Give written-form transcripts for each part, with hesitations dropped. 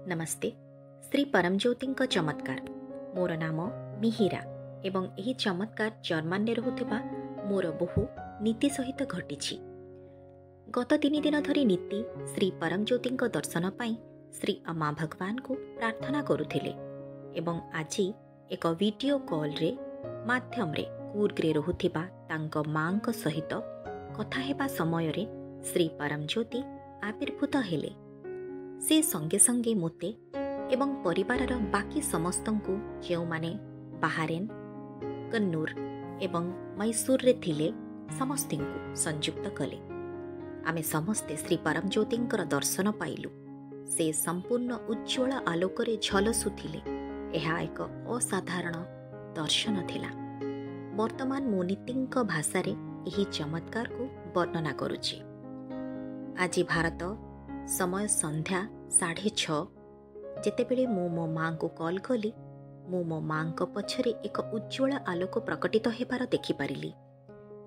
नमस्ते। श्री परमज्योति चमत्कार मोर नाम मिहिरा एवं यही चमत्कार जर्मान में रहुथिबा मोर बहु नीति सहित घटी। गत 3 दिन धरी नीति श्री परमज्योति दर्शन पाई श्री अम्मा भगवान को प्रार्थना करुथिले एवं आज एक वीडियो कॉल रे माध्यम रे कूर्ग रे रहुथिबा तांको मांक सहित कथा हेबा समय रे श्री परमज्योति आविर्भूत हेले। से संगे संगे मोते एवं परिवारर बाकी समस्तंकु जेउ माने बाहारेन कन्नूर एवं मैसूर रे थिले समस्तिंकु संयुक्त कले। आमे समस्ते श्री परमज्योतिंकर दर्शन पाइलु। से संपूर्ण उज्ज्वल आलोकरे झलसुथिले। एहा एक असाधारण दर्शन थिला। वर्तमान मो नीतिंक भाषारे एही चमत्कार को वर्णना करुछि। आज भारत समय संध्या 6:30 जेतेबेले मो माँ को कॉल कली मो माँ पछरे एक उज्ज्वल आलोक प्रकटित हेबार देखिपारिली।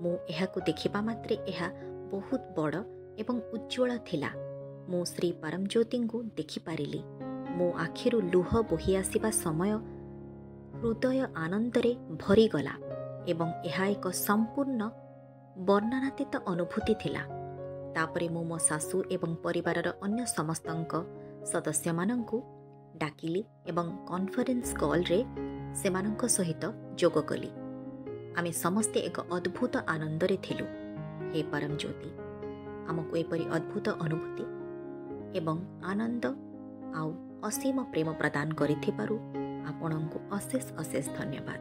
मु एहाकु देखिबा मात्रे एहा बहुत बड़ एवं उज्ज्वल थिला। मु श्री परमज्योति को देखिपारिली। मो आखिरु लुह बोही आसिबा समय हृदय आनंदरे भरीगला एवं एहा एक संपूर्ण वर्णनातीत अनुभूति थिला। तापरे मो सासू एवं परिवारर अन्य समस्तंक सदस्य मानंकु डाकिली एवं कॉन्फरेंस कॉल रे सेमानंक सहित जोग कली। आमे समस्ते एक अद्भुत आनंद रे थिलु। हे परमज्योति आमको एपरी अद्भुत अनुभूति एवं आनंद आउ असीम प्रेम प्रदान करिथिबारु आपणंकु अशेष अशेष धन्यवाद।